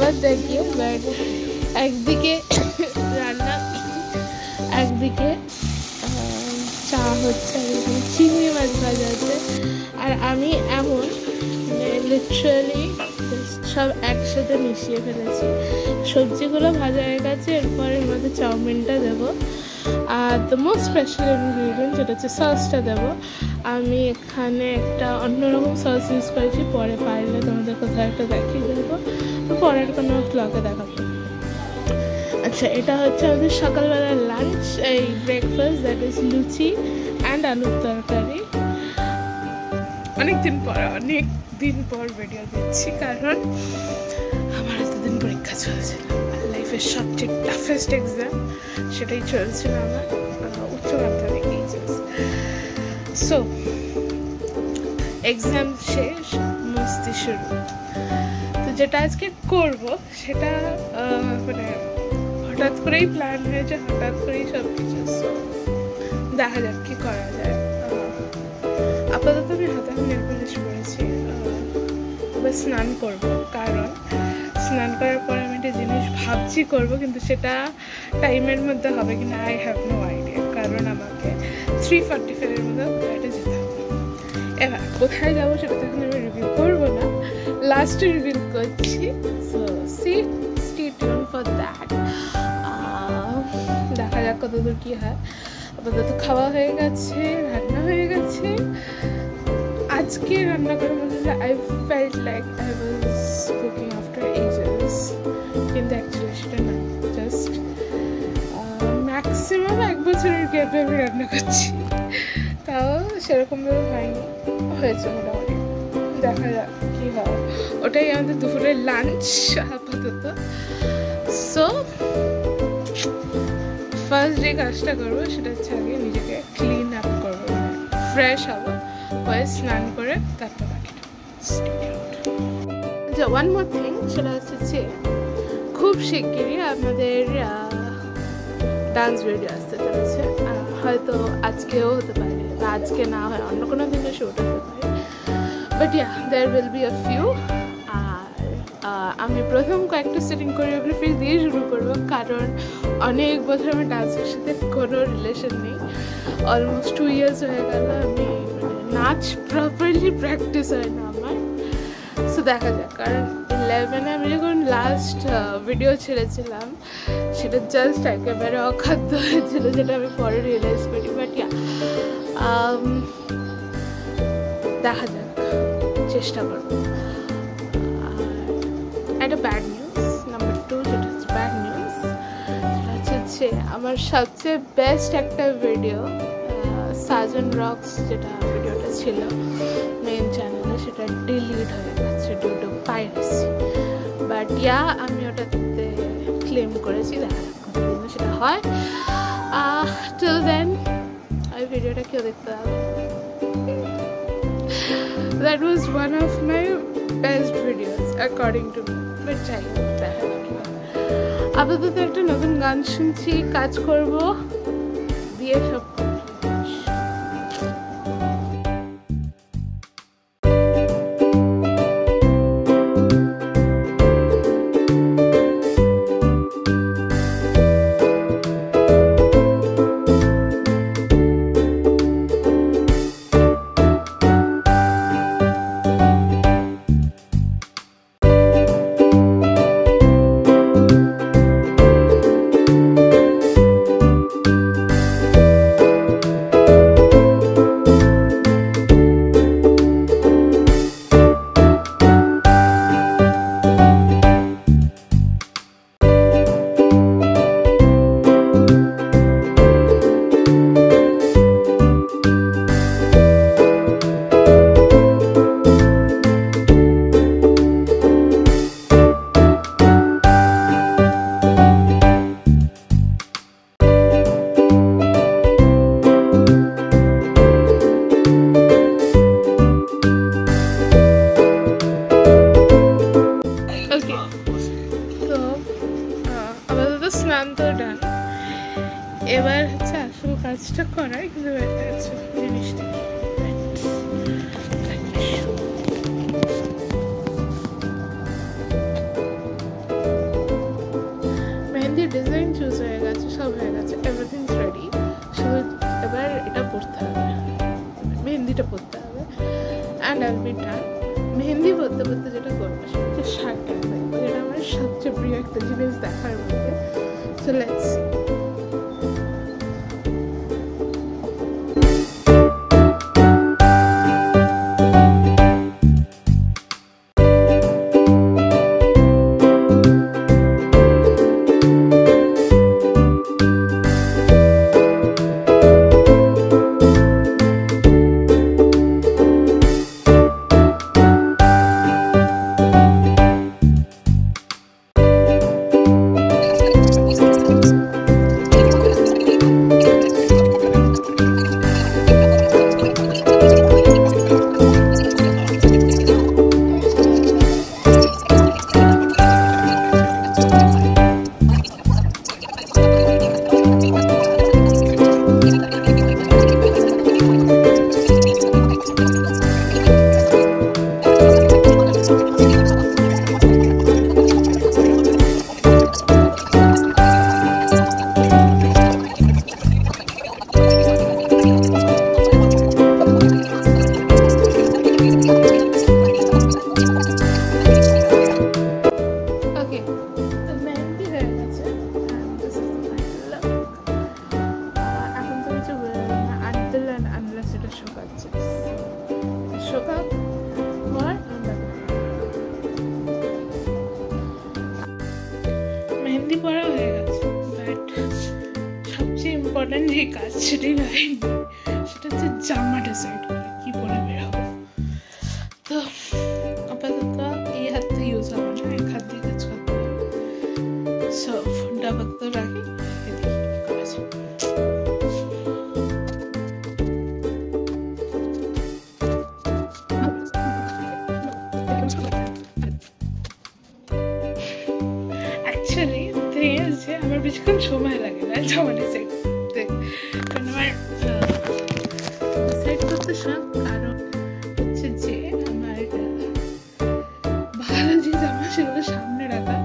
খাবার দেখিয়ে, বাট একদিকে রান্না, একদিকে চা হচ্ছে, একদিকে চিংড়ি মাছ ভাজা হচ্ছে। আর আমি এমন লিটারালি সব একসাথে মিশিয়ে ফেলেছি। সবজিগুলো ভাজা হয়ে গেছে, এরপর এর মধ্যে চাউমিনটা দেবো। Are the most special ingredient যেটা হচ্ছে সসটা দেবো। আমি এখানে একটা অন্যরকম সস ইউজ করেছি, পরে পারলে তোমাদের কোথাও একটা দেখিয়ে দেবো, পরের কোনো ব্লগে দেখাবো। আচ্ছা, এটা হচ্ছে আমাদের সকালবেলার লাঞ্চ, এই breakfast, that is luchi and আলুর তরকারি। অনেক দিন পর ভিডিও দিচ্ছি, কারণ আমার এতদিন পরীক্ষা চলছিল, লাইফের সবচেয়ে টাফেস্ট এক্সাম সেটাই চলছিল আমার, উচ্চ মাধ্যমিক এইচএস। সো এক্সাম শেষ, মস্তি শুরু। তো যেটা আজকে করব সেটা মানে হঠাৎ করেই প্ল্যান হয়েছে, হঠাৎ করেই সব কিছু। দেখা যাক কি করা যায়। আপাতত আমি হাতে নেল পলিশ করেছি, এবার স্নান করব, কারণ স্নান করার পর আমি একটা জিনিস ভাবছি করবো, কিন্তু সেটা টাইমের মধ্যে হবে কিনা আই হ্যাভ নো আইডিয়া, কারণ আমাকে 3:45 এর মধ্যে ফ্লাইটে যেতে হবে। এবার কোথায় যাবো সেটা তো এখন আমি রিভিউ করবো না, লাস্টে রিভিউ করছি। So stay tune for that. দেখা যাক কতদূর কী হয়। আপাতত খাওয়া হয়ে গেছে, রান্না হয়ে গেছে। আজকে রান্না করার মধ্যে I felt like I was cooking after ages, কিন্তু অ্যাকচুয়ালি সেটা না, জাস্ট ম্যাক্সিমাম 1 বছরের গ্যাপে আমি রান্না করছি, তাও সেরকমভাবে হয়নি, হয়েছে মোটামুটি। দেখা যাক কী হয়। ওটাই আমাদের দুপুরের লাঞ্চ আপাতত। সো ফার্স্ট যে কাজটা করবো সেটা হচ্ছে আগে নিজেকে ক্লিন আপ করবো, ফ্রেশ হবো, হয়ে স্নান করে তারপর বাকিটা। আচ্ছা, ওয়ান মোর থিং, সেটা হচ্ছে যে খুব শিগগিরই আমাদের ডান্স ভিডিও আসতে চলেছে। হয়তো আজকেও হতে পারে, বা আজকে না হয় অন্য কোনো দিনে শুট হতে পারে, but yeah there will be a few. আমি প্রথম কয়েকটা সেটিং কোরিওগ্রাফি দিয়ে শুরু করবো, কারণ অনেক বছর আমার ডান্সের সাথে কোনো রিলেশন নেই। অলমোস্ট 2 years হয়ে গেল আমি নাচ প্রপারলি প্র্যাকটিস হয় না আমার। সো দেখা যাক, কারণ 11-এ আমি যখন লাস্ট ভিডিও ছেড়েছিলাম সেটা জাস্ট একেবারে অখাদ্য হয়েছিল, যেটা আমি পরে রিয়েলাইজ করি। বাট ইয়া দেখা যাক, চেষ্টা করবো। একটা ব্যাড নিউজ, নাম্বার 2, যেটা হচ্ছে ব্যাড নিউজ, সেটা হচ্ছে আমার সবচেয়ে বেস্ট একটা ভিডিও সাজন রক্স, যেটা ভিডিওটা ছিল মেন চ্যানেলে, সেটা ডিলিট হয়ে গেছে due to piracy. But yeah আমি ওটাতে ক্লেম করেছি, দেখা যাক কতদিন সেটা হয়। টিল দেন ওই ভিডিওটা কেউ দেখতে পাবে। That was one of my best videos according to me, but যাই হোক, দেখা যাক কী হয়। আপাতত একটা নতুন গান শুনছি, কাজ করব, দিয়ে সব এবার হচ্ছে আসল কাজটা করাই, কিন্তু ব্যাপারটা হচ্ছে জিনিসটা চুজ হয়ে গেছে, সব হয়ে গেছে, এভরিথিং রেডি। শুধু এবার এটা পড়তে হবে, মেহেন্দিটা পড়তে হবে, and I will be done. Mehndi পড়তে পড়তে যেটা করবো সেটা হচ্ছে শার্ট ট্যাগ দেখবো, যেটা আমার সবচেয়ে প্রিয় একটা জিনিস দেখার মধ্যে। So let's see. মেহেন্দি পরা হয়ে গেছে, বাট সবচেয়ে ইম্পর্টেন্ট যে কাজ সেটাই হয়নি, সেটা হচ্ছে জামা ডিসাইড করে কি পরে বেরোবো। তো আপাতত এই হাত দিয়ে ইউজ হবে না, এক হাত দিয়ে কাজ করতে হবে। সো ফোনটা আপাতত রাখি, এদিকে কি করা যায়। আমার বেশিক্ষণ সময় লাগে না জামা ডিসাইড করতে, কারণ আমার ডিসাইড করতে সব কারণ হচ্ছে যে আমার ভালো যে জামা সেগুলো সামনে রাখা,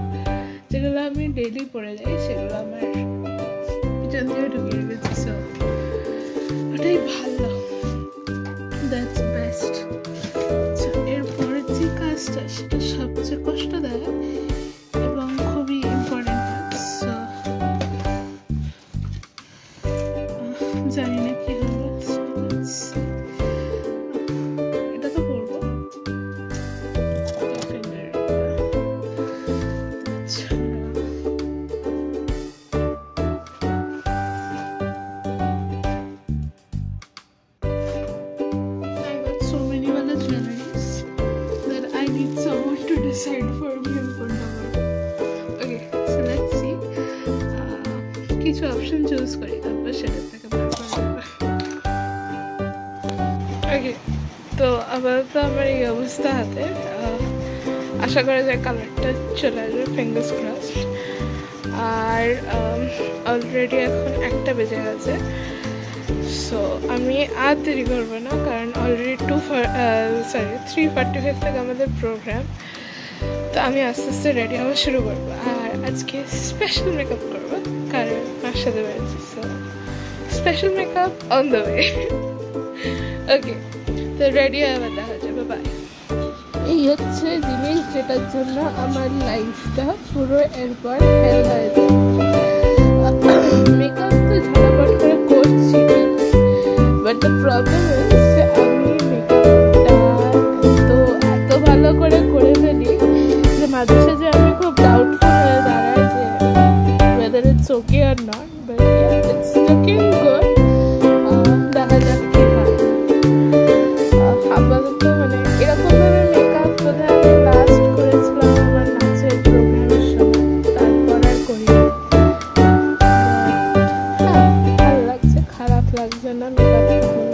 যেগুলো আমি ডেইলি পরে যাই সেগুলো আমার পিছন দিয়ে ঢুকিয়ে গেছে। সো ওটাই ভালো, দ্যাটস বেস্ট। এরপরের যে কাজটা সেটা সবচেয়ে কষ্টদায়ক এবং খুবই ইম্পর্টেন্ট কাজ। জানি না কি হবে, এটা তো করবো। Decide for me কিছু অপশন চুজ করি, তারপর সেটা থেকে ওকে। তো আপাতত আমার এই অবস্থা হাতে, আশা করা যায় কালারটা চলে আসবে, ফিঙ্গার্স ক্রসড। আর অলরেডি এখন 1টা বেজে গেছে। সো আমি আর দেরি করবো না, কারণ অলরেডি 3:45 থেকে আমাদের প্রোগ্রাম। তো আমি আস্তে আস্তে রেডি হওয়া শুরু করবো, আর আজকে স্পেশাল মেকআপ করবো কারণ মার সাথে বেড়েছি। So special makeup on the way. Okay, তো রেডি হয়ে আবার দেখা যাবে, বাই। এই হচ্ছে জিনিস যেটার জন্য আমার লাইফটা পুরো এরপর হেল হয়ে যায়। মেকআপ তো ঝাড়াপাট করে করছি, বাট দ্য প্রবলেম ইজ আমি মেকআপটা এত ভালো করে ফেলি যে মাঝে সাঝে আমি খুব ডাউটফুল হয়ে দাঁড়াই যে whether it's okay or not, but yeah, it's looking good. দেখা যাক কি হয়। আপাতত মানে এরকম ভাবে মেকআপ বোধহয় আমি লাস্ট করেছিলাম আমার নাচের প্রোগ্রামের সময়, তারপর আর করি। হ্যাঁ, ভালো লাগছে, খারাপ লাগছে না মেকআপটা হলো।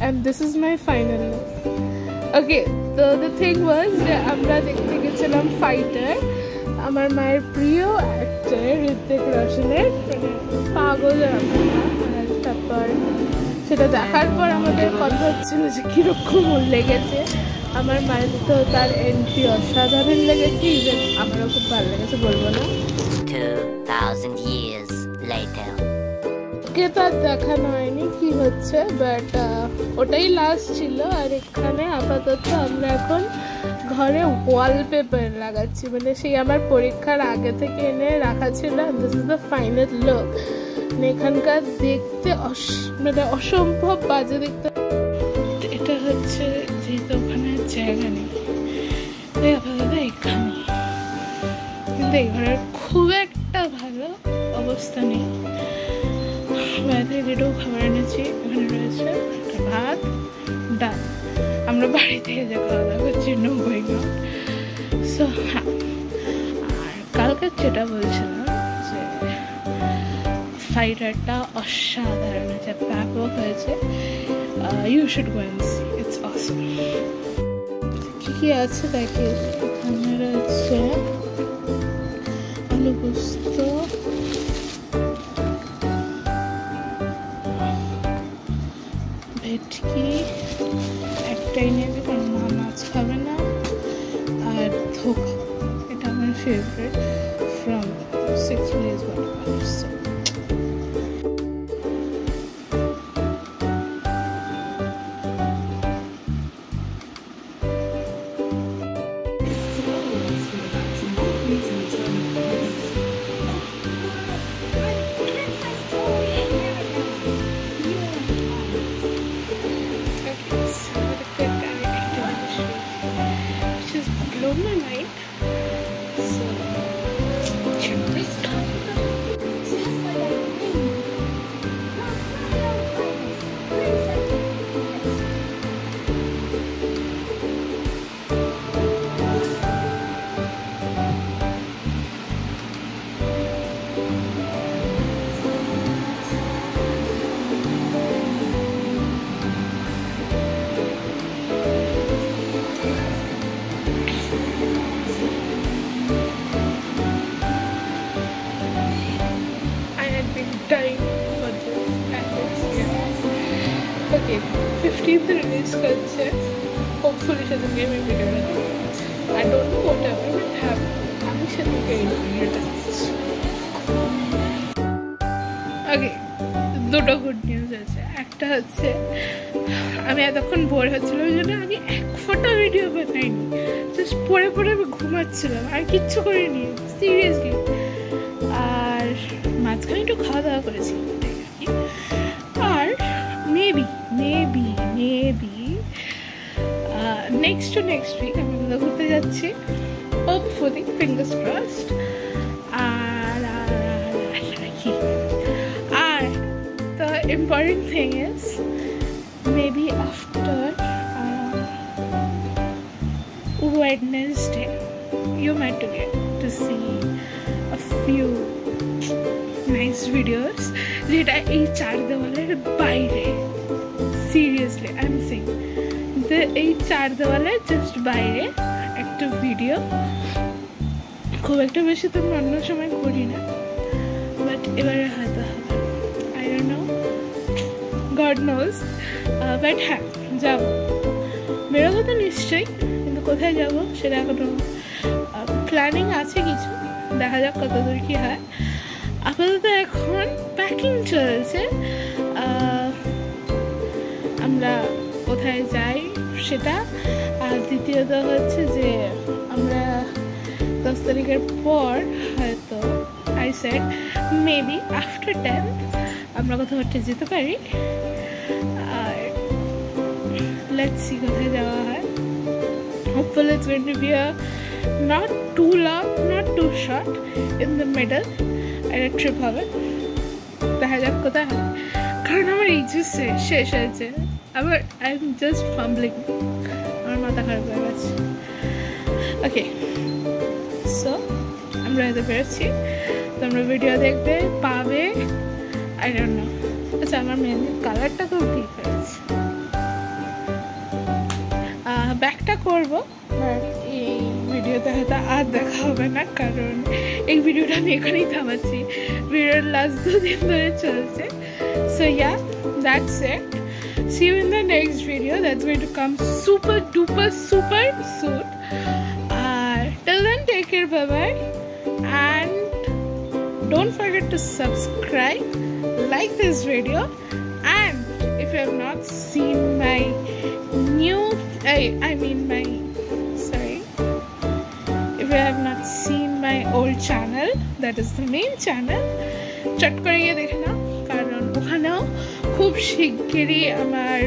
and this is my final look. Okay, so the thing was যে আমরা দেখতে গেছিলাম ফাইটার, আমার মায়ের প্রিয় অ্যাক্টর ঋত্বিক রোশনের, মানে পাগল আমরা। আর তারপর সেটা দেখার পর আমাদের কথা হচ্ছিল যে কীরকম লেগেছে। আমার মায়ের তো তার এন্ট্রি অসাধারণ লেগেছে, ইভেন আমারও খুব ভালো লেগেছে, বলবো না। 2000 years later কে তার দেখানো হয়নি কি হচ্ছে, বাট ওটাই লাস্ট ছিল। আর এখানে আপাতত আমরা এখন ঘরে ওয়ালপেপার লাগাচ্ছি, মানে সেই আমার পরীক্ষার আগে থেকে এনে রাখা ছিল। This is the final look. এখানকার দেখতে মানে অসম্ভব বাজে দেখতে। এটা হচ্ছে যেহেতু ওখানে জায়গা নেই, আপাতত এখানে, কিন্তু এই ঘরের খুব একটা ভালো অবস্থা নেই। বাইরে দুটো খাবার এনেছি, এখানে রয়েছে একটা ভাত, ডাল। আমরা বাড়ি থেকে যে খাওয়া দাওয়া করছি, নো গোয়িং আউট। সো হ্যাঁ, আর কালকে যেটা বলছিলাম যে ফাইটারটা অসাধারণ হয়েছে, ব্যাপক হয়েছে। You should go and see, it's awesome. কি কি আছে দেখি, এখানে রয়েছে আলু পোস্ত, ভেটকি একটাই নেবে কারণ মা মাছ খাবে না, আর ধোকা, এটা আমার favourite, from 6 Village Water Palace। My mind. So check this out. Time for this and it's yeah. Okay, 15th release করছে, hopefully সেদিনকে আমি ভিডিওটা দেখব। I don't know whatever will happen, আমি সেদিনকে এই ভিডিওটা দেখছি। ওকে, দুটো গুড নিউজ আছে। একটা হচ্ছে আমি এতক্ষণ বোর হচ্ছিলাম, ওই জন্য আমি এক ফোঁটা ভিডিও বানাইনি, জাস্ট পড়ে পড়ে আমি ঘুমাচ্ছিলাম, আর কিচ্ছু করিনি সিরিয়াসলি। আর মাঝখানে একটু খাওয়া দাওয়া করেছি, আর মেবি নেক্সট উইক আমি কোথাও ঘুরতে যাচ্ছি, হোপফুলি, ফিঙ্গার্স ক্রসড। আর the important thing is maybe after Wednesday you might get to see a few nice videos যেটা এই চার দেওয়ালের বাইরে, সিরিয়াসলি আই এম সেইং, এই চার দেওয়ালের জাস্ট বাইরে একটা ভিডিও। খুব একটা বেশি তো আমি অন্য সময় করি না, বাট এবারে হয়তো হবে, I don't know, god nose. But হ্যাঁ, যাবো, বেরোবো তো নিশ্চয়ই, কিন্তু কোথায় যাবো সেটা এখনো প্ল্যানিং আছে কিছু, দেখা যাক কতদূর কি হয়। আপাতত এখন প্যাকিং চলছে, আমরা কোথায় যাই সেটা। আর দ্বিতীয়ত হচ্ছে যে আমরা 10 তারিখের পর হয়তো I said maybe after 10th আমরা কোথাও একটা যেতে পারি। আর লেটস সি কোথায় যাওয়া হয়। Hopefully it's going to be a not too long, not too short, in the middle একটা ট্রিপ হবে, দেখা যাক কোথায় হয়। কারণ আমার এইচএস শেষ হয়েছে, আবার আই এম জাস্ট ফাম্বলিং, আমার মাথা খারাপ হয়ে গেছে। ওকে, সো আমরা হয়তো বেরোচ্ছি, তোমরা ভিডিও দেখবে, পাবে, আই ডোন্ট নো। আচ্ছা, আমার মেহেন্দির কালারটা খুব ঠিক হয়েছে। করবো, বাট এই ভিডিওতে হয়তো আর দেখা হবে না, কারণ এই ভিডিওটা আমি এখানেই থামাচ্ছি। ভিডিওর লাস্ট 2 দিন ধরে চলছে। So yeah, that's it. See you in the next video. That's going to come super duper super soon. Till then, take care, bye bye, and don't forget to subscribe, like this video, and if you have not seen my new if you have not seen my old channel, that is the main channel, চট করে গিয়ে দেখে নাও, কারণ ওখানেও খুব শিগগিরই আমার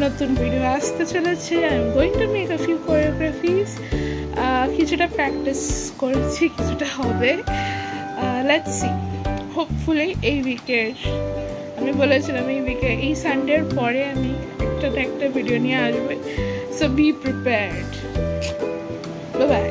নতুন ভিডিও আসতে চলেছে। I am going to make a few choreographies, কিছুটা প্র্যাকটিস করেছি, কিছুটা হবে, লেটস সি। হোপফুলি এই উইকের, আমি বলেছিলাম এই উইকে, এই সানডের পরে আমি একটা ভিডিও নিয়ে আসবে। So be prepared. Bye bye.